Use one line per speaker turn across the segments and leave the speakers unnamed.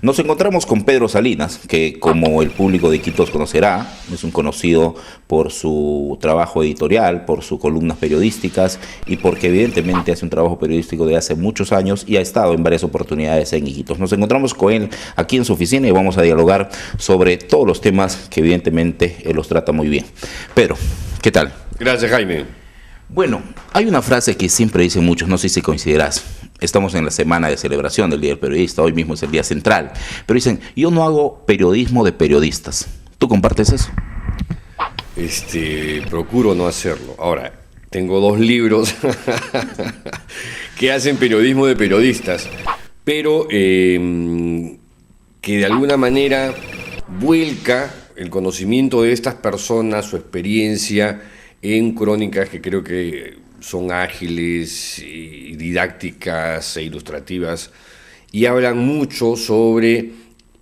Nos encontramos con Pedro Salinas, que como el público de Iquitos conocerá, es un conocido por su trabajo editorial, por sus columnas periodísticas y porque evidentemente hace un trabajo periodístico de hace muchos años y ha estado en varias oportunidades en Iquitos. Nos encontramos con él aquí en su oficina y vamos a dialogar sobre todos los temas que evidentemente él los trata muy bien. Pedro, ¿qué tal?
Gracias, Jaime.
Bueno, hay una frase que siempre dicen muchos, no sé si coincidirás. Estamos en la semana de celebración del Día del Periodista, hoy mismo es el día central, pero dicen, yo no hago periodismo de periodistas. ¿Tú compartes eso?
Procuro no hacerlo. Ahora, tengo 2 libros que hacen periodismo de periodistas, pero que de alguna manera vuelca el conocimiento de estas personas, su experiencia, en crónicas que creo que son ágiles, y didácticas e ilustrativas, y hablan mucho sobre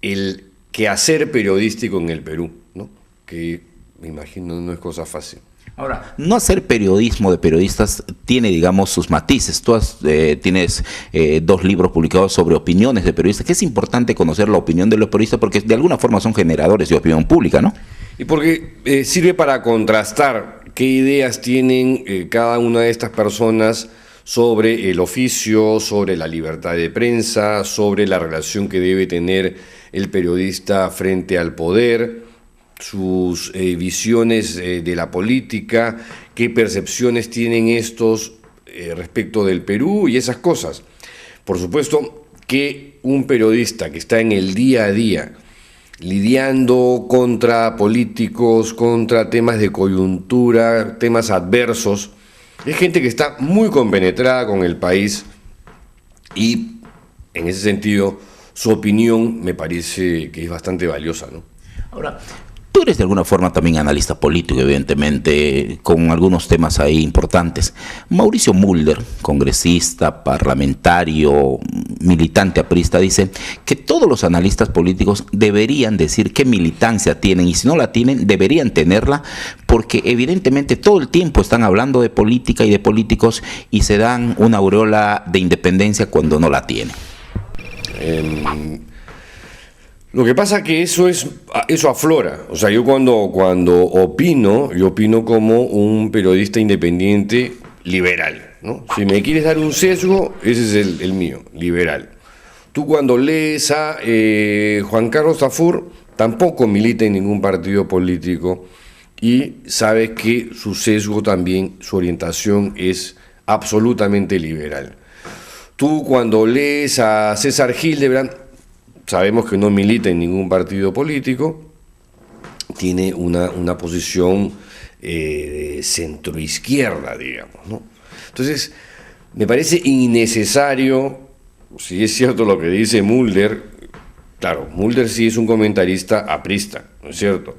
el quehacer periodístico en el Perú, ¿no? Que me imagino no es cosa fácil.
Ahora, no hacer periodismo de periodistas tiene, digamos, sus matices. Tú tienes 2 libros publicados sobre opiniones de periodistas, que es importante conocer la opinión de los periodistas porque de alguna forma son generadores de opinión pública, ¿no?
Y porque sirve para contrastar qué ideas tienen cada una de estas personas sobre el oficio, sobre la libertad de prensa, sobre la relación que debe tener el periodista frente al poder, sus visiones de la política, qué percepciones tienen estos respecto del Perú y esas cosas. Por supuesto que un periodista que está en el día a día lidiando contra políticos, contra temas de coyuntura, temas adversos, es gente que está muy compenetrada con el país y en ese sentido su opinión me parece que es bastante valiosa, ¿no?
Ahora, tú eres de alguna forma también analista político, evidentemente, con algunos temas ahí importantes. Mauricio Mulder, congresista, parlamentario, militante aprista, dice que todos los analistas políticos deberían decir qué militancia tienen y si no la tienen, deberían tenerla porque evidentemente todo el tiempo están hablando de política y de políticos y se dan una aureola de independencia cuando no la tienen.
Lo que pasa es que eso aflora. O sea, yo cuando opino, yo opino como un periodista independiente liberal, ¿no? Si me quieres dar un sesgo, ese es el mío, liberal. Tú cuando lees a Juan Carlos Tafur, tampoco milita en ningún partido político y sabes que su sesgo también, su orientación es absolutamente liberal. Tú cuando lees a César Hildebrand, sabemos que no milita en ningún partido político, tiene una posición de centroizquierda, digamos, ¿no? Entonces, me parece innecesario, si es cierto lo que dice Mulder, claro, Mulder sí es un comentarista aprista, ¿no es cierto?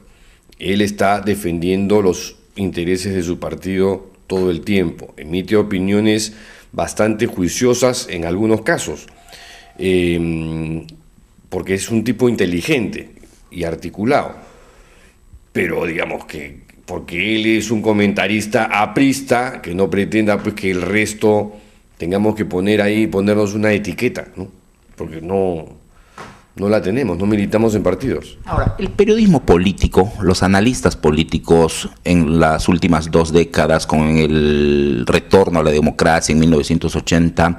Él está defendiendo los intereses de su partido todo el tiempo, emite opiniones bastante juiciosas en algunos casos, porque es un tipo inteligente y articulado, pero digamos que porque él es un comentarista aprista, que no pretenda pues que el resto tengamos que ponernos una etiqueta, ¿no? Porque no la tenemos, no militamos en partidos.
Ahora, el periodismo político, los analistas políticos en las últimas 2 décadas, con el retorno a la democracia en 1980,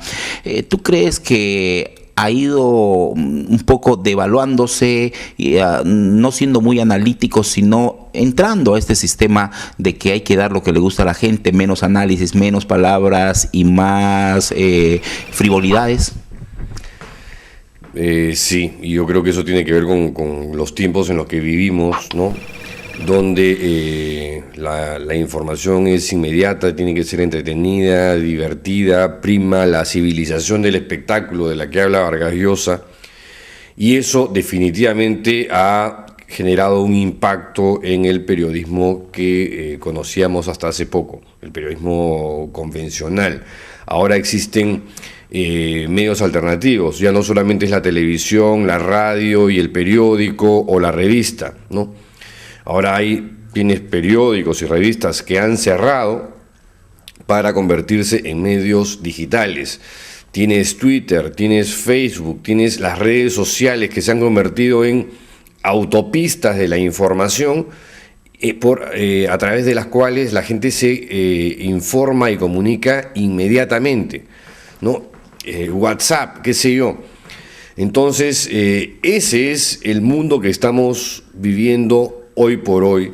¿tú crees que ha ido un poco devaluándose, no siendo muy analítico, sino entrando a este sistema de que hay que dar lo que le gusta a la gente, menos análisis, menos palabras y más frivolidades?
Sí, y yo creo que eso tiene que ver con los tiempos en los que vivimos, ¿no? Donde la información es inmediata, tiene que ser entretenida, divertida, prima la civilización del espectáculo de la que habla Vargas Llosa, y eso definitivamente ha generado un impacto en el periodismo que conocíamos hasta hace poco, el periodismo convencional. Ahora existen medios alternativos, ya no solamente es la televisión, la radio y el periódico o la revista, ¿no? Ahora tienes periódicos y revistas que han cerrado para convertirse en medios digitales. tienes Twitter, tienes Facebook, tienes las redes sociales que se han convertido en autopistas de la información, a través de las cuales la gente se informa y comunica inmediatamente, ¿no? WhatsApp, qué sé yo. Entonces, ese es el mundo que estamos viviendo hoy por hoy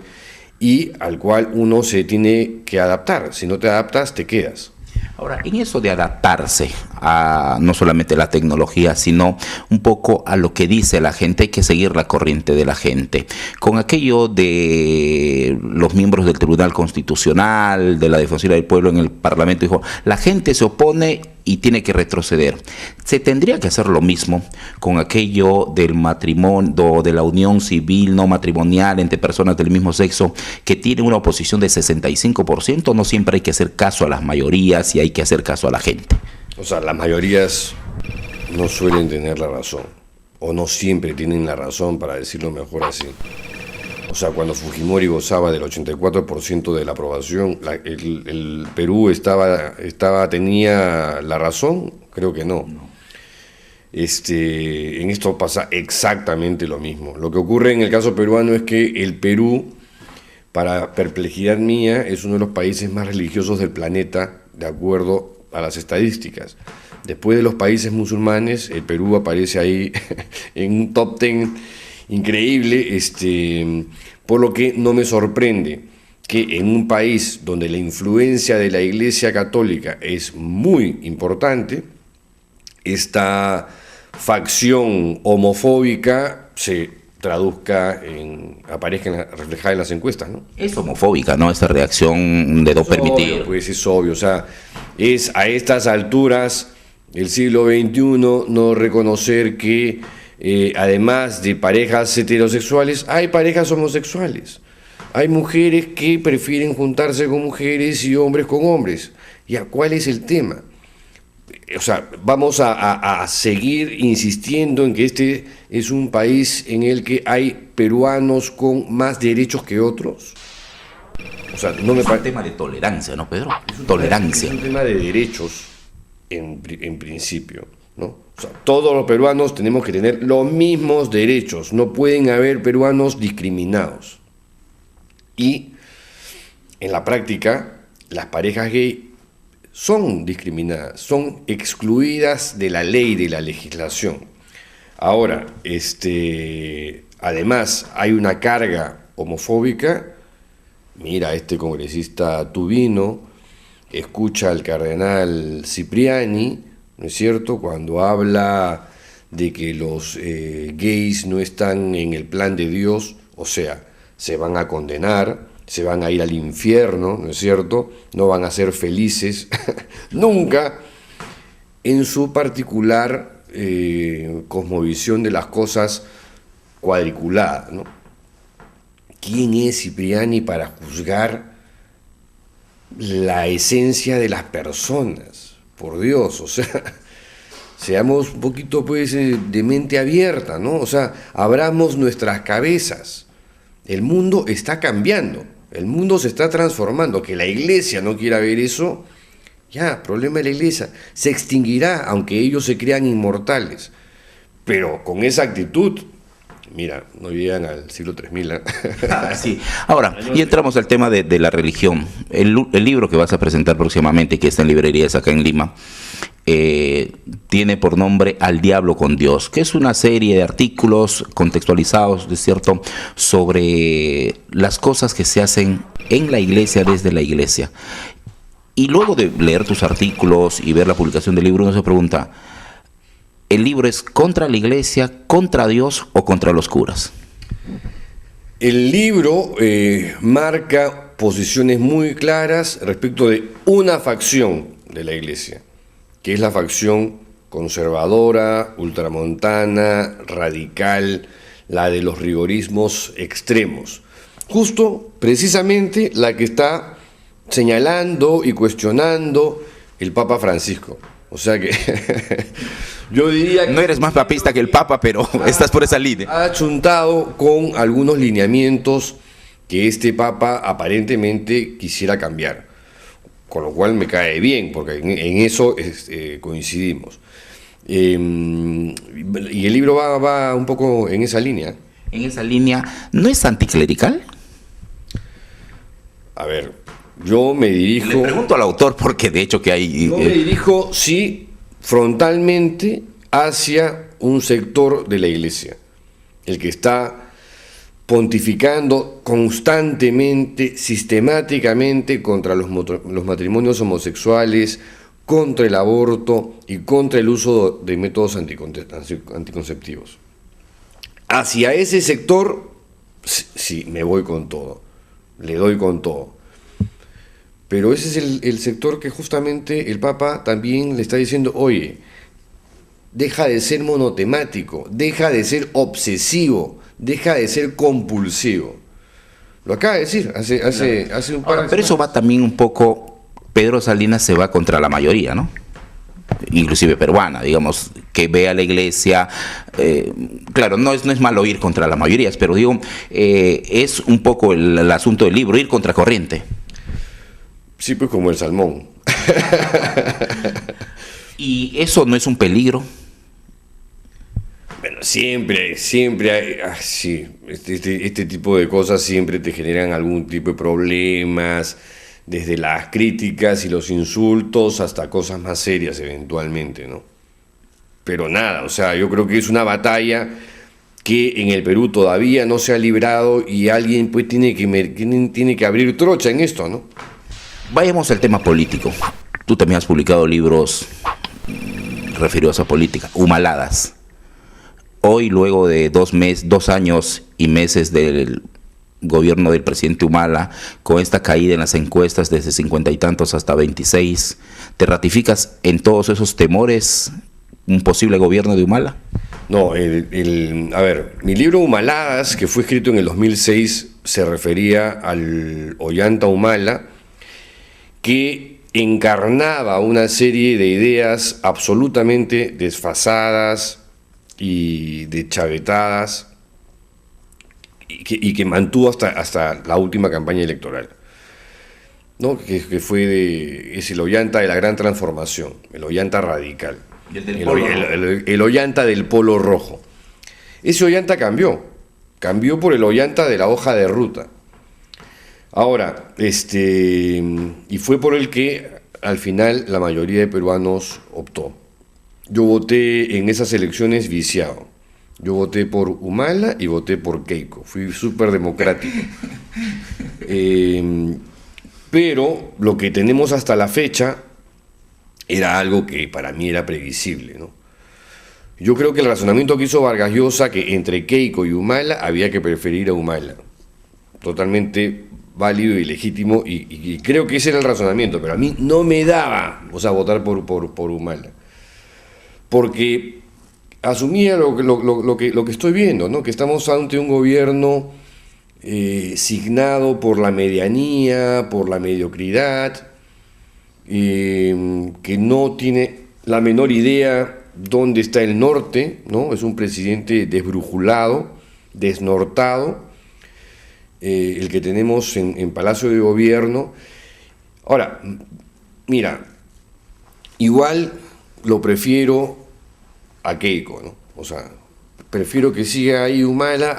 y al cual uno se tiene que adaptar. Si no te adaptas, te quedas.
Ahora, en eso de adaptarse a no solamente la tecnología, sino un poco a lo que dice la gente, hay que seguir la corriente de la gente. Con aquello de los miembros del Tribunal Constitucional, de la Defensoría del Pueblo en el Parlamento, dijo, la gente se opone y tiene que retroceder. Se tendría que hacer lo mismo con aquello del matrimonio, de la unión civil no matrimonial entre personas del mismo sexo, que tiene una oposición de 65%. No siempre hay que hacer caso a las mayorías y hay que hacer caso a la gente.
O sea, las mayorías no suelen tener la razón, o no siempre tienen la razón, para decirlo mejor así. O sea, cuando Fujimori gozaba del 84% de la aprobación, el Perú tenía la razón, creo que no. En esto pasa exactamente lo mismo. Lo que ocurre en el caso peruano es que el Perú, para perplejidad mía, es uno de los países más religiosos del planeta, de acuerdo a las estadísticas. Después de los países musulmanes, el Perú aparece ahí en un top 10 increíble, por lo que no me sorprende que en un país donde la influencia de la Iglesia Católica es muy importante, esta facción homofóbica se traduzca aparezca reflejada en las encuestas, ¿no?
Es homofóbica, ¿no? Esta reacción de no permitir.
Obvio, pues es obvio, o sea, es a estas alturas del siglo XXI no reconocer que además de parejas heterosexuales, hay parejas homosexuales. Hay mujeres que prefieren juntarse con mujeres y hombres con hombres. ¿Ya cuál es el tema? O sea, vamos a seguir insistiendo en que este es un país en el que hay peruanos con más derechos que otros. O sea, no me
es un tema de tolerancia, ¿no, Pedro? Tolerancia.
Es un tema de derechos en principio, ¿no? O sea, todos los peruanos tenemos que tener los mismos derechos, no pueden haber peruanos discriminados. Y en la práctica, las parejas gay son discriminadas, son excluidas de la ley, de la legislación. Ahora, además hay una carga homofóbica. Mira, este congresista Tubino escucha al cardenal Cipriani, ¿no es cierto?, cuando habla de que los gays no están en el plan de Dios, o sea, se van a condenar, se van a ir al infierno, ¿no es cierto?, no van a ser felices nunca, en su particular cosmovisión de las cosas cuadriculada, ¿no? ¿Quién es Cipriani para juzgar la esencia de las personas? Por Dios, o sea, seamos un poquito pues de mente abierta, ¿no? O sea, abramos nuestras cabezas. El mundo está cambiando, el mundo se está transformando. Que la iglesia no quiera ver eso, ya, problema de la iglesia. Se extinguirá, aunque ellos se crean inmortales. Pero con esa actitud, mira, no llegan al siglo 3000. ¿eh?
Sí. Ahora, y entramos al tema de la religión. El libro que vas a presentar próximamente, que está en librerías acá en Lima, tiene por nombre Al Diablo con Dios, que es una serie de artículos contextualizados, ¿de cierto?, sobre las cosas que se hacen en la iglesia, desde la iglesia. Y luego de leer tus artículos y ver la publicación del libro, uno se pregunta, ¿el libro es contra la iglesia, contra Dios o contra los curas?
El libro marca posiciones muy claras respecto de una facción de la iglesia, que es la facción conservadora, ultramontana, radical, la de los rigorismos extremos. Justo, precisamente, la que está señalando y cuestionando el Papa Francisco. O sea que yo diría que
no eres más papista que el Papa, pero estás por esa línea.
Ha chuntado con algunos lineamientos que este Papa aparentemente quisiera cambiar. con lo cual me cae bien, porque en eso coincidimos. Y el libro va un poco en esa línea.
En esa línea, ¿no es anticlerical?
A ver, yo me dirijo...
Le pregunto al autor porque de hecho que hay...
Yo me dirijo, sí, frontalmente hacia un sector de la iglesia, el que está pontificando constantemente, sistemáticamente contra los matrimonios homosexuales, contra el aborto y contra el uso de métodos anticonceptivos. Hacia ese sector, sí, me voy con todo, le doy con todo. Pero ese es el sector que justamente el Papa también le está diciendo, oye, deja de ser monotemático, deja de ser obsesivo, deja de ser compulsivo. Lo acaba de decir hace un par de semanas.
Pero eso va también un poco, Pedro Salinas se va contra la mayoría, ¿no? Inclusive peruana, digamos, que ve a la iglesia, claro, no es malo ir contra las mayorías, pero digo, es un poco el asunto del libro, ir contra corriente.
Sí, pues como el salmón.
¿Y eso no es un peligro?
Bueno, siempre hay, sí, este tipo de cosas siempre te generan algún tipo de problemas, desde las críticas y los insultos hasta cosas más serias eventualmente, ¿no? Pero nada, o sea, yo creo que es una batalla que en el Perú todavía no se ha librado y alguien pues tiene que abrir trocha en esto, ¿no?
Vayamos al tema político. Tú también has publicado libros referidos a política, Humaladas. Hoy, luego de 2 años y meses del gobierno del presidente Humala, con esta caída en las encuestas desde 50 y tantos hasta 26, ¿te ratificas en todos esos temores un posible gobierno de Humala?
No, a ver, mi libro Humaladas, que fue escrito en el 2006, se refería al Ollanta Humala, que encarnaba una serie de ideas absolutamente desfasadas y deschavetadas y que mantuvo hasta la última campaña electoral, ¿no? Que fue es el Ollanta de la gran transformación, el Ollanta radical, el Ollanta del polo rojo. Ese Ollanta cambió por el Ollanta de la hoja de ruta. Ahora, y fue por el que al final la mayoría de peruanos optó. Yo voté en esas elecciones viciado. Yo voté por Humala y voté por Keiko. Fui súper democrático. Pero lo que tenemos hasta la fecha era algo que para mí era previsible, ¿no? Yo creo que el razonamiento que hizo Vargas Llosa, que entre Keiko y Humala había que preferir a Humala. Totalmente válido y legítimo, y creo que ese era el razonamiento, pero a mí no me daba, votar por Humala. Porque asumía lo que estoy viendo, ¿no? Que estamos ante un gobierno signado por la medianía, por la mediocridad, que no tiene la menor idea dónde está el norte, ¿no? Es un presidente desbrujulado, desnortado, el que tenemos en Palacio de Gobierno. Ahora, mira, igual lo prefiero a Keiko, ¿no? O sea, prefiero que siga ahí Humala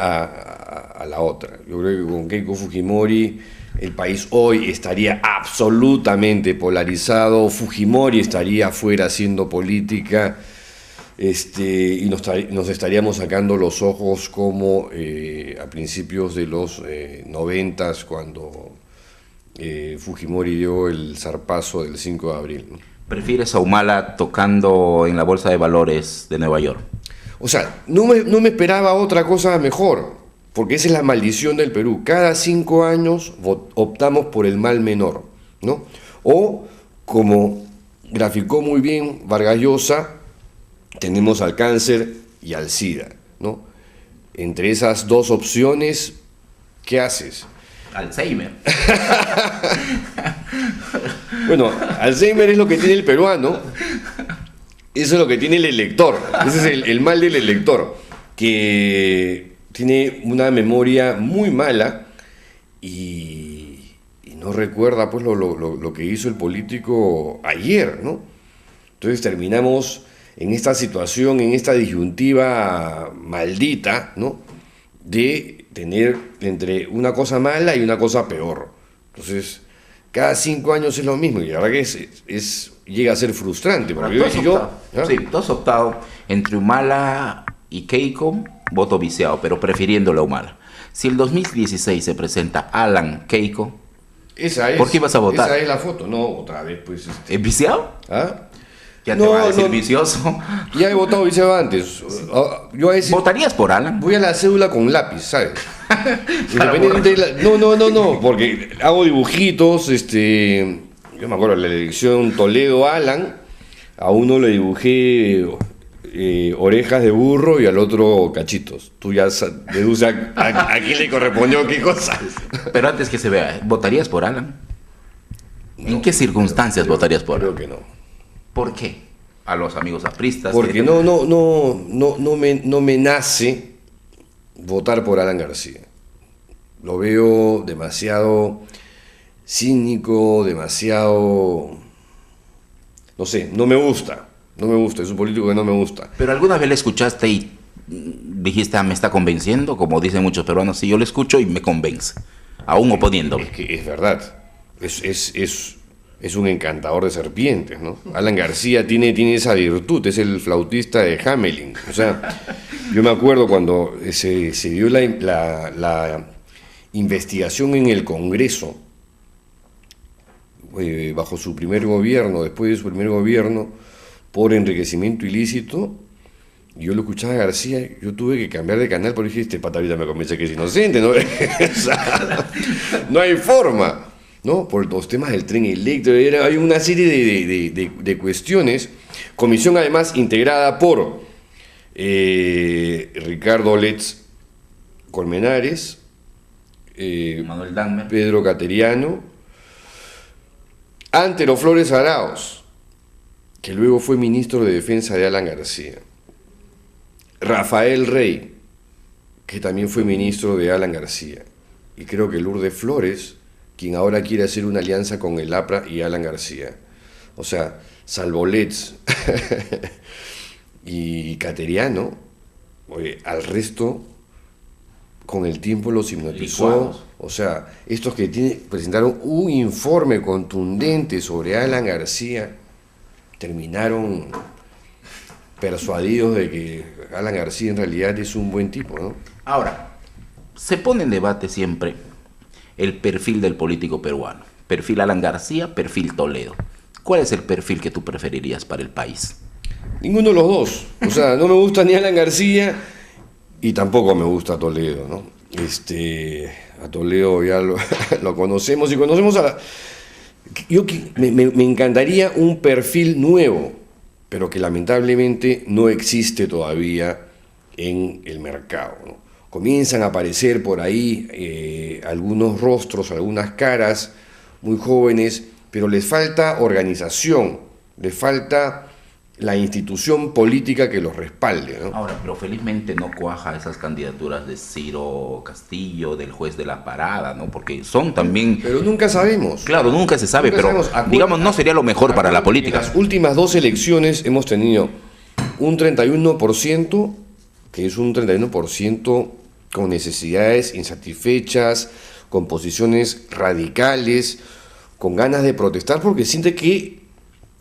a la otra. Yo creo que con Keiko Fujimori el país hoy estaría absolutamente polarizado, Fujimori estaría afuera haciendo política, y nos estaríamos sacando los ojos como a principios de los 90, cuando Fujimori dio el zarpazo del 5 de abril, ¿no?
¿Prefieres a Humala tocando en la Bolsa de Valores de Nueva York?
O sea, no me esperaba otra cosa mejor, porque esa es la maldición del Perú. Cada 5 años optamos por el mal menor, ¿no? O, como graficó muy bien Vargas Llosa, tenemos al cáncer y al SIDA, ¿no? Entre esas dos opciones, ¿qué haces?
Alzheimer.
Bueno, Alzheimer es lo que tiene el peruano, eso es lo que tiene el elector, ese es el mal del elector, que tiene una memoria muy mala y no recuerda pues lo que hizo el político ayer, ¿no? Entonces terminamos en esta situación, en esta disyuntiva maldita, ¿no? De tener entre una cosa mala y una cosa peor. Entonces, cada 5 años es lo mismo y la verdad que llega a ser frustrante. Porque
tú has optado entre Humala y Keiko, voto viciado, pero prefiriendo la Humala. Si el 2016 se presenta Alan Keiko, ¿por qué ibas a votar?
Esa es la foto, no, otra vez pues...
¿Es viciado?
¿Ah?
Ya no, te va a decir vicioso.
Ya he votado viciado antes. Yo a veces
¿Votarías por Alan?
Voy a la cédula con lápiz, ¿sabes? No, porque hago dibujitos, yo me acuerdo de la elección Toledo-Alan, a uno le dibujé orejas de burro y al otro cachitos. Tú ya deduces a quién le correspondió qué cosas.
Pero antes que se vea, ¿votarías por Alan? ¿En qué circunstancias votarías por Alan?
Creo que no.
¿Por qué? A los amigos apristas.
Porque no me nace votar por Alan García. Lo veo demasiado cínico, demasiado... No sé, no me gusta, es un político que no me gusta.
Pero alguna vez le escuchaste y dijiste, me está convenciendo, como dicen muchos peruanos, sí, yo le escucho y me convence, aún oponiéndome.
Es que es verdad, es un encantador de serpientes, ¿no? Alan García tiene esa virtud, es el flautista de Hamelin. O sea, yo me acuerdo cuando se dio la investigación en el Congreso, bajo su primer gobierno, después de su primer gobierno, por enriquecimiento ilícito, yo lo escuchaba a García, yo tuve que cambiar de canal porque dije, este pata ahorita me convence que es inocente, ¿no? O sea, no hay forma, ¿no? Por los temas del tren eléctrico, hay una serie de cuestiones. Comisión además integrada por Ricardo Letts Colmenares,
Manuel Dahmer,
Pedro Cateriano, Antero Flores Arauz, que luego fue ministro de Defensa de Alan García, Rafael Rey, que también fue ministro de Alan García, y creo que Lourdes Flores, quien ahora quiere hacer una alianza con el APRA y Alan García. O sea, salvo Letts y Cateriano, al resto, con el tiempo los hipnotizó.
Licuados.
O sea, estos que presentaron un informe contundente sobre Alan García, terminaron persuadidos de que Alan García en realidad es un buen tipo, ¿no?
Ahora, se pone en debate siempre el perfil del político peruano. Perfil Alan García, perfil Toledo. ¿Cuál es el perfil que tú preferirías para el país?
Ninguno de los dos. O sea, no me gusta ni Alan García y tampoco me gusta Toledo, ¿no? A Toledo ya lo conocemos y conocemos me encantaría un perfil nuevo, pero que lamentablemente no existe todavía en el mercado, ¿no? Comienzan a aparecer por ahí algunos rostros, algunas caras muy jóvenes, pero les falta organización, les falta la institución política que los respalde, ¿no?
Ahora, pero felizmente no cuaja esas candidaturas de Ciro Castillo, del juez de la parada, ¿no? Porque son también...
Pero nunca sabemos.
Claro, nunca se sabe,
Nunca
pero
sabemos.
digamos, no sería lo mejor para la política.
En las últimas 2 elecciones hemos tenido un 31%, que es un 31% con necesidades insatisfechas, con posiciones radicales, con ganas de protestar, porque siente que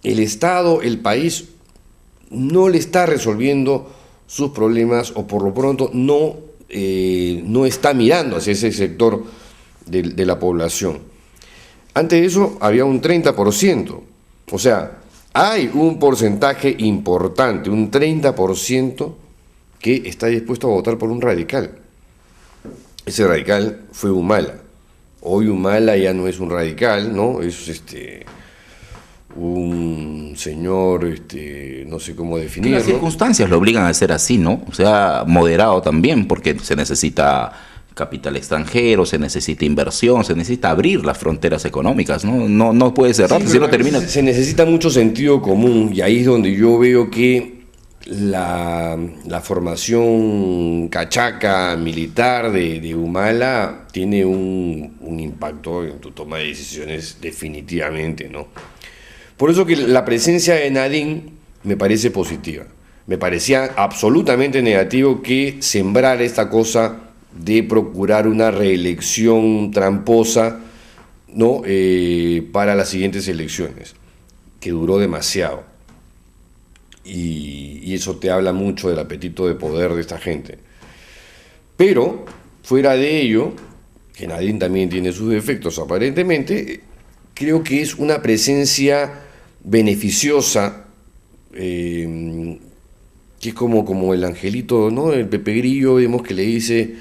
el Estado, el país, no le está resolviendo sus problemas o por lo pronto no está mirando hacia ese sector de la población. Antes de eso había un 30%, o sea, hay un porcentaje importante, un 30% que está dispuesto a votar por un radical. Ese radical fue Humala. Hoy Humala ya no es un radical, ¿no? Es un señor, no sé cómo definirlo.
Las circunstancias lo obligan a ser así, ¿no? O sea, moderado también, porque se necesita capital extranjero, se necesita inversión, se necesita abrir las fronteras económicas, ¿no? No puede cerrar,
Sí,
si no termina...
Se necesita mucho sentido común, y ahí es donde yo veo que la formación cachaca militar de Humala tiene un impacto en tu toma de decisiones definitivamente, ¿no? Por eso que la presencia de Nadine me parece positiva. Me parecía absolutamente negativo que sembrar esta cosa de procurar una reelección tramposa, ¿no? Para las siguientes elecciones, que duró demasiado. Y eso te habla mucho del apetito de poder de esta gente. Pero, fuera de ello, que Nadine también tiene sus defectos aparentemente, creo que es una presencia beneficiosa, que es como el angelito, ¿no? El Pepe Grillo, vemos que le dice,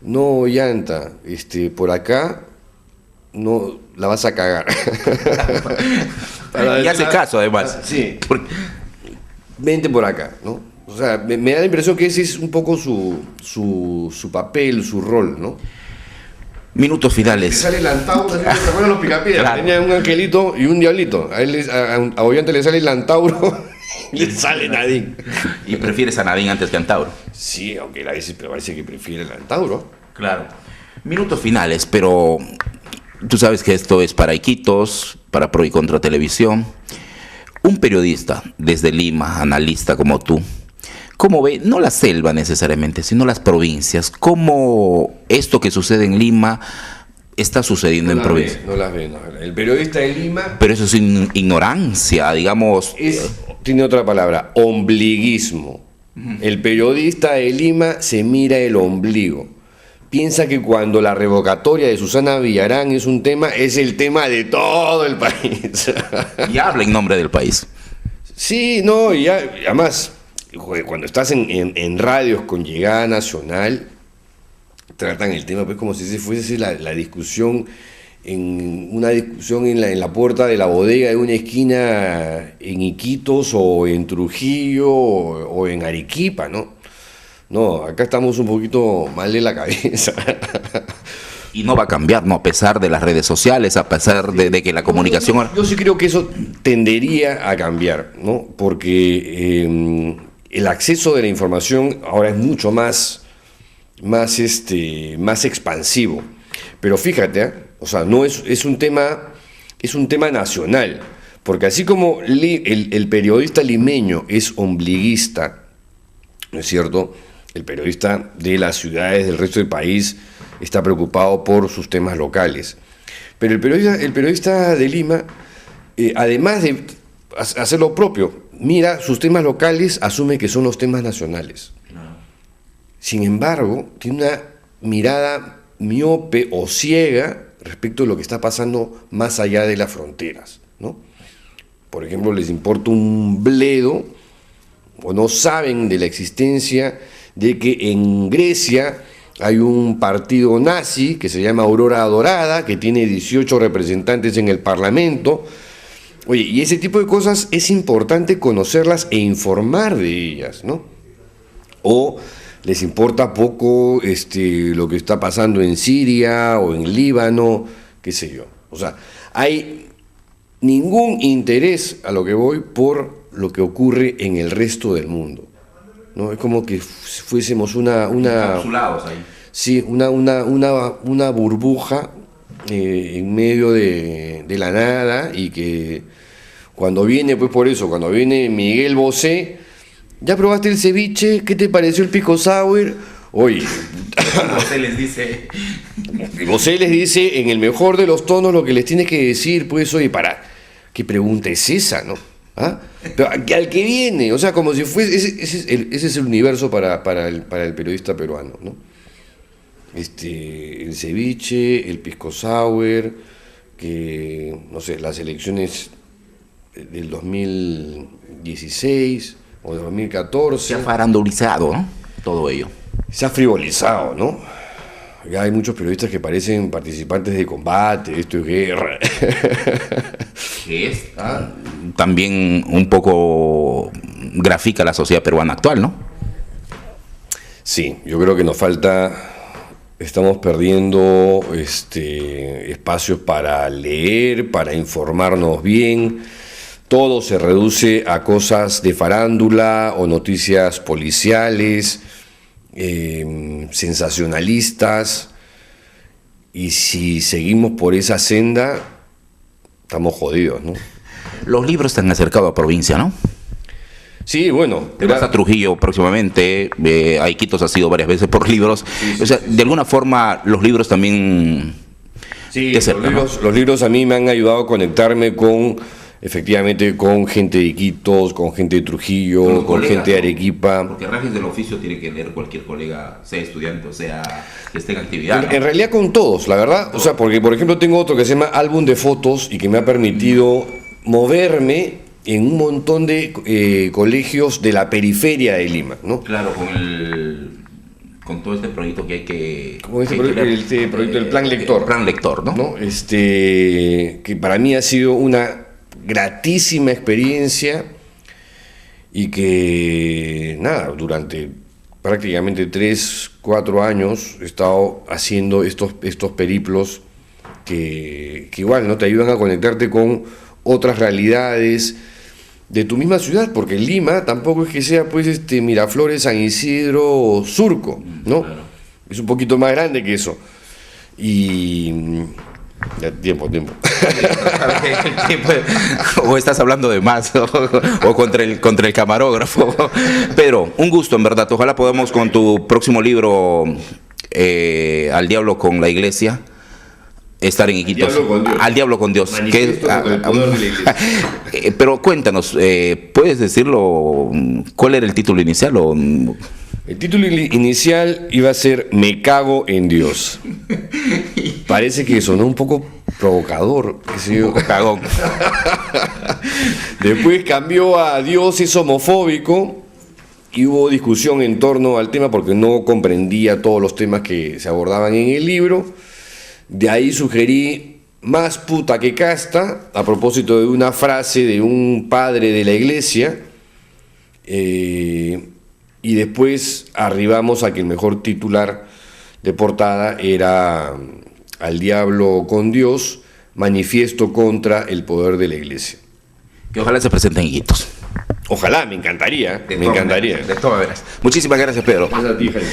no, llanta, por acá no la vas a cagar.
Y hace caso, además.
Sí. Vente por acá, ¿no? O sea, me da la impresión que ese es un poco su papel, su rol, ¿no?
Minutos finales.
Sale el Antauro, ¿se acuerdan los Picapiedras? Claro. Tenía un angelito y un diablito. A Ollanta le sale el Antauro y le sale Nadine.
¿Y prefieres a Nadine antes que a Antauro?
Sí, aunque a veces parece que prefiere el Antauro.
Claro. Minutos finales, pero tú sabes que esto es para Iquitos, para Pro y Contra Televisión. Un periodista desde Lima, analista como tú, ¿cómo ve, no la selva necesariamente, sino las provincias? ¿Cómo esto que sucede en Lima está sucediendo en provincias?
No las ve. El periodista de Lima...
Pero eso es ignorancia, digamos...
Tiene otra palabra, ombliguismo. El periodista de Lima se mira el ombligo. Piensa que cuando la revocatoria de Susana Villarán es un tema, es el tema de todo el país.
Y habla en nombre del país.
Sí, no, y además, cuando estás en radios con llegada nacional, tratan el tema pues como si se fuese la discusión, una discusión en la puerta de la bodega de una esquina en Iquitos o en Trujillo o en Arequipa, ¿no? No, acá estamos un poquito mal de la cabeza.
Y no va a cambiar, ¿no? A pesar de las redes sociales, a pesar de que la comunicación...
Yo sí creo que eso tendería a cambiar, ¿no? Porque el acceso de la información ahora es mucho más expansivo. Pero fíjate, o sea, no es un tema nacional. Porque así como el periodista limeño es ombliguista, ¿no es cierto?, el periodista de las ciudades del resto del país está preocupado por sus temas locales. Pero el periodista de Lima, además de hacer lo propio, mira sus temas locales, asume que son los temas nacionales. Sin embargo, tiene una mirada miope o ciega respecto a lo que está pasando más allá de las fronteras, ¿no? Por ejemplo, les importa un bledo o no saben de la existencia de que en Grecia hay un partido nazi que se llama Aurora Dorada, que tiene 18 representantes en el Parlamento. Oye, y ese tipo de cosas es importante conocerlas e informar de ellas, ¿no? O les importa poco lo que está pasando en Siria o en Líbano, qué sé yo. O sea, hay ningún interés, a lo que voy, por lo que ocurre en el resto del mundo, ¿no? Es como que fuésemos
encapsulados ahí.
Sí, una burbuja en medio de la nada, y que cuando viene Miguel Bosé, ¿ya probaste el ceviche? ¿Qué te pareció el pisco sour? Oye, Bosé les dice en el mejor de los tonos lo que les tienes que decir, pues, oye, ¿qué pregunta es esa, no? ¿Ah? Pero al que viene, o sea, como si fuese, ese es el universo para el periodista peruano, ¿no? El ceviche, el pisco sour, que, no sé, las elecciones del 2016 o del 2014.
Se ha farandulizado, ¿no? Todo ello.
Se ha frivolizado, ¿no? Ya hay muchos periodistas que parecen participantes de combate, esto es guerra.
Que es también un poco grafica la sociedad peruana actual, ¿no?
Sí, yo creo que nos falta, estamos perdiendo espacios para leer, para informarnos bien. todo se reduce a cosas de farándula o noticias policiales, sensacionalistas, y si seguimos por esa senda, estamos jodidos, ¿no?
Los libros te han acercado a provincia, ¿no?
Sí, bueno.
Te vas a Trujillo próximamente, a Iquitos has ido varias veces por libros.
Sí,
o sea, de alguna forma los libros también...
Sí,
te acercan,
los libros a mí me han ayudado a conectarme con, efectivamente, con gente de Iquitos, con gente de Trujillo, con gente de Arequipa.
Porque Rajes del Oficio tiene que leer cualquier colega, sea estudiante o sea que esté en actividad, ¿no?
En realidad con todos, la verdad. O sea, porque por ejemplo tengo otro que se llama Álbum de Fotos y que me ha permitido moverme en un montón de colegios de la periferia de Lima, ¿no?
Claro, con todo este proyecto que hay que...
Como este proyecto del Plan Lector.
El Plan Lector, ¿no?
¿No? Que para mí ha sido una gratísima experiencia y que, nada, durante prácticamente 3, 4 años he estado haciendo estos periplos que igual no te ayudan a conectarte con otras realidades de tu misma ciudad, porque Lima tampoco es que sea pues Miraflores, San Isidro o Surco, ¿no? Claro. Es un poquito más grande que eso. Y ya, tiempo.
O estás hablando de más, o contra el camarógrafo. Pero un gusto, en verdad. Ojalá podamos con tu próximo libro, Al Diablo con la Iglesia, estar en Iquitos. Al Diablo con Dios. Pero cuéntanos, ¿puedes decirlo? ¿Cuál era el título inicial?
El título inicial iba a ser Me cago en Dios. Parece que sonó un poco provocador.
Un poco cagón.
Después cambió a Dios es homofóbico y hubo discusión en torno al tema porque no comprendía todos los temas que se abordaban en el libro. De ahí sugerí más puta que casta, a propósito de una frase de un padre de la iglesia, y después arribamos a que el mejor titular de portada era Al Diablo con Dios, manifiesto contra el poder de la iglesia.
Que ojalá se presenten Iquitos.
Ojalá, me encantaría, me encantaría.
De todas maneras. Muchísimas gracias, Pedro.
Gracias a ti, Jaime.